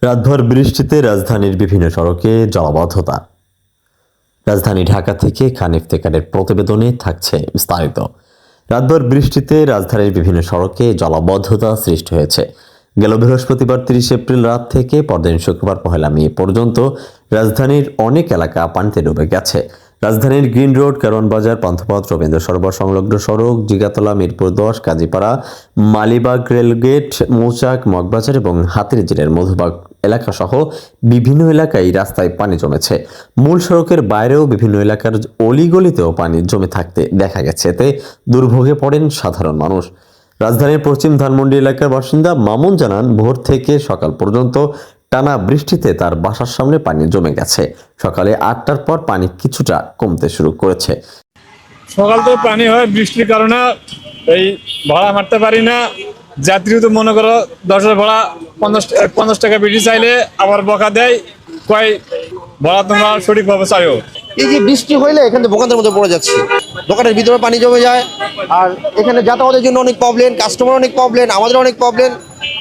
রাতভর বৃষ্টিতে রাজধানীর বিভিন্ন সড়কে জলাবদ্ধতা। রাজধানী ঢাকা থেকে খান ইফতেখারের প্রতিবেদনে থাকছে বিস্তারিত। রাতভর বৃষ্টিতে রাজধানীর বিভিন্ন সড়কে জলাবদ্ধতা সৃষ্টি হয়েছে। গেল বৃহস্পতিবার 30 এপ্রিল রাত থেকে পরদিন শুক্রবার 1 মে পর্যন্ত রাজধানীর অনেক এলাকা পানিতে ডুবে গেছে। রাজধানীর গ্রিন রোড, কারওয়ানবাজার, পান্থপথ, রবীন্দ্র সরোবর সংলগ্ন সড়ক, জিগাতলা, মিরপুর 10, কাজীপাড়া, মালিবাগ রেলগেট, মৌচাক, মগবাজার এবং হাতিরঝিলের মধুবাগ এলাকা সহ বিভিন্ন এলাকায় রাস্তায় পানি জমেছে। মূল সড়কের বাইরেও বিভিন্ন এলাকার অলিগলিতেও পানি জমে থাকতে দেখা গেছে। এতে দুর্ভোগে পড়েন সাধারণ মানুষ। রাজধানীর পশ্চিম ধানমন্ডি এলাকার বাসিন্দা মামুন জানান, ভোর থেকে সকাল পর্যন্ত টানা বৃষ্টিতে তার বাসার সামনে পানি জমে গেছে। সকালে 8টার পর পানি কিছুটা কমতে শুরু করেছে। সকাল তো পানি হয়, বৃষ্টির কারণে এই ভাড়া মারতে পারি না। যাত্রী তো মনে করো 10 ভাড়া 50 টাকা বেশি চাইলে আবার বকা দেয়, কয় ভাড়া তোমরা সঠিকভাবে চাইও। এই যে বৃষ্টি হইলে এখানে দোকানের মধ্যে পড়ে যাচ্ছে, দোকানের ভিতরে পানি জমে যায়। আর এখানে যাতায়াতের জন্য অনেক প্রবলেম, কাস্টমার অনেক প্রবলেম, আমাদের অনেক প্রবলেম।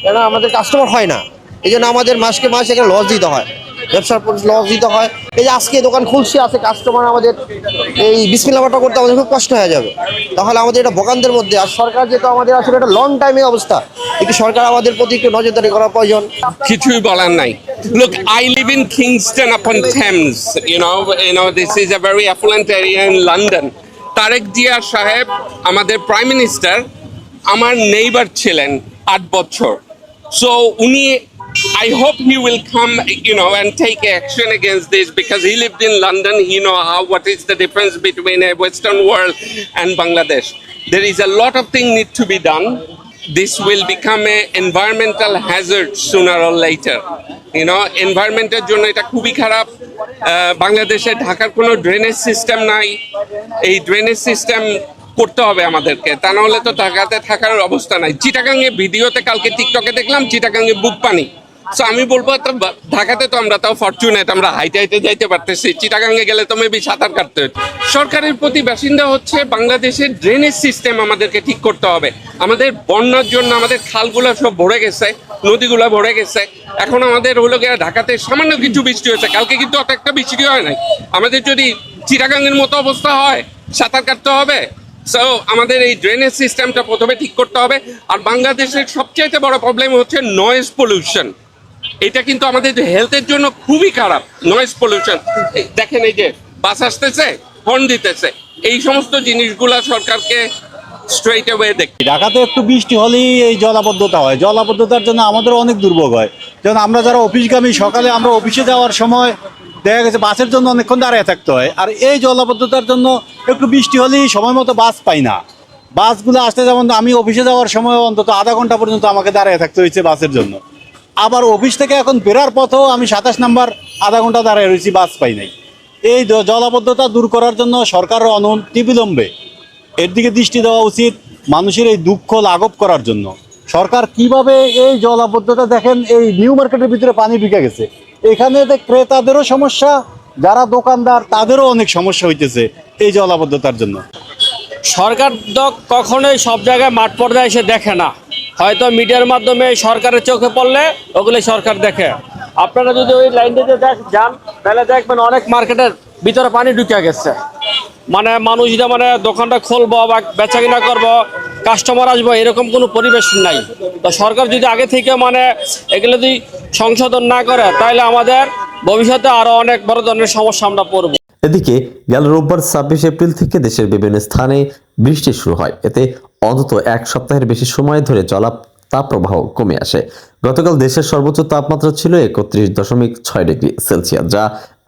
কেন আমাদের কাস্টমার হয় না, এই জন্য আমাদের মাসকে মাস এখানে লস দিতে হয়, ব্যবসার লস দিতে হয়। এই যে আজকে দোকান খুলছি, আছে কাস্টমার, আমাদের এই বিসমিল্লাহটা করতে আমাদের খুব কষ্ট হয়ে যাবে। তাহলে আমাদের এটা দোকানদের মধ্যে, আর সরকার যেহেতু আমাদের আসলে একটা লং টাইমের অবস্থা, একটু সরকার আমাদের প্রতি একটু নজরদারি করা প্রয়োজন। কিছুই বলার নাই। Look, I live in Kingston upon Thames. You know, this is a very affluent area in London. Tarique Zia সাহেব, আমাদের প্রাইম মিনিস্টার, আমার নেইবার ছিলেন 8 বছর। So উনি, I hope he will come, and take action against this, because he lived in London. He know what is the difference between a Western world and Bangladesh. There is a lot of things need to be done. This will become a environmental hazard sooner or later. এনভায়রনমেন্টের জন্য এটা খুবই খারাপ। বাংলাদেশে ঢাকার কোনো drainage system নাই। এই drainage system করতে হবে আমাদেরকে, তা না হলে তো ঢাকাতে থাকার অবস্থা নাই। চিটাগাংয়ে ভিডিওতে কালকে টিকটকে দেখলাম, চিটাগাংয়ে বুক পানি। সো আমি বলবো, ঢাকাতে তো আমরা তাও ফরচুনেট, আমরা হাইটে হাইটে যাইতে পারতেছি। চিটাগাংয়ে গেলে তো মেবি সাঁতার কাটতে হতো। সরকারের প্রতি বাসিন্দা হচ্ছে বাংলাদেশের ড্রেনেজ সিস্টেম আমাদেরকে ঠিক করতে হবে। আমাদের বন্যার জন্য আমাদের খালগুলো সব ভরে গেছে, নদীগুলো ভরে গেছে। এখন আমাদের হলো গিয়ে ঢাকাতে সামান্য কিছু বৃষ্টি হয়েছে, কালকে কিন্তু অত একটা বৃষ্টি হয় নাই। আমাদের যদি চিটাগাংয়ের মতো অবস্থা হয়, সাঁতার কাটতে হবে। সো আমাদের এই ড্রেনেজ সিস্টেমটা প্রথমে ঠিক করতে হবে। আর বাংলাদেশের সবচেয়ে বড় প্রবলেম হচ্ছে নয়েজ পলিউশন। এটা কিন্তু আমাদের হেলথের জন্য খুবই খারাপ, নয়েজ পলিউশন। দেখেন, এই যে বাস আসতেছে, হর্ন দিতেছে, এই সমস্ত জিনিসগুলা সরকারকে স্ট্রেইট অ্যাওয়ে দেখতে। ঢাকাতে একটু বৃষ্টি হলেই এই জলাবদ্ধতা হয়। জলাবদ্ধতার জন্য আমাদের অনেক দুর্ভোগ হয়। যেমন আমরা যারা অফিসগামী, সকালে আমরা অফিসে যাওয়ার সময় দেখা গেছে বাসের জন্য অনেকক্ষণ দাঁড়িয়ে থাকতে হয়। আর এই জলাবদ্ধতার জন্য একটু বৃষ্টি হলেই সময় মতো বাস পাই না। বাসগুলো আসতে, যেমন আমি অফিসে যাওয়ার সময় অন্তত আধা ঘন্টা পর্যন্ত আমাকে দাঁড়িয়ে থাকতে হয়েছে বাসের জন্য। আবার অফিস থেকে এখন বেরার পথেও আমি 27 নাম্বার আধা ঘন্টা দাঁড়িয়ে রয়েছি, বাস পাই নাই। এই জলাবদ্ধতা দূর করার জন্য সরকারের অনতিবিলম্বে এর দিকে দৃষ্টি দেওয়া উচিত, মানুষের এই দুঃখ লাঘব করার জন্য। সরকার কিভাবে এই জলাবদ্ধতা, দেখেন এই নিউ মার্কেটের ভিতরে পানি ঢুকে গেছে, এখানে ক্রেতাদেরও সমস্যা, যারা দোকানদার তাদেরও অনেক সমস্যা হইতেছে এই জলাবদ্ধতার জন্য। সরকার তো কখনোই সব জায়গায় মাঠ পর্যায়ে এসে দেখে না, হয়তো মিডিয়ার মাধ্যমে সরকারের চোখে পড়লে ওগুলো সরকার দেখে। আপনারা যদি ওই লাইনটাতে যান, তাহলে দেখবেন অনেক মার্কেটের ভিতরে পানি ঢুকে গেছে। মানে মানুষরা দোকানটা খুলবো বা বেচা কিনা করবো, কাস্টমার আসবো, এরকম কোনো পরিবেশ নাই। তো সরকার যদি আগে থেকে এগুলো যদি সংশোধন না করে, তাহলে আমাদের ভবিষ্যতে আরো অনেক বড় ধরনের সমস্যা আমরা পড়বো। এদিকে গেল রোববার 26 এপ্রিল থেকে দেশের বিভিন্ন স্থানে বৃষ্টি শুরু হয়। এতে অন্তত 1 সপ্তাহের বেশি সময় ধরে তাপপ্রবাহ কমে আসে। গতকাল দেশের সর্বোচ্চ তাপমাত্রা ছিল 31.6 ডিগ্রি সেলসিয়াস, যা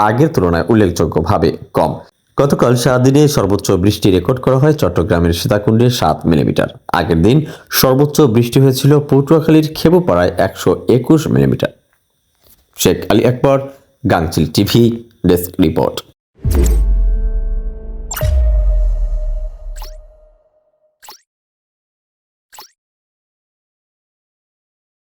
আগের তুলনায় উল্লেখযোগ্যভাবে কম। গতকাল সারাদিনে সর্বোচ্চ বৃষ্টি রেকর্ড করা হয় চট্টগ্রামের সীতাকুণ্ডে 7 মিলিমিটার। আগের দিন সর্বোচ্চ বৃষ্টি হয়েছিল পটুয়াখালীর খেপুপাড়ায় 121 মিলিমিটার। শেখ আলী আকবর, গাংচিল টিভি, ডেস্ক রিপোর্ট।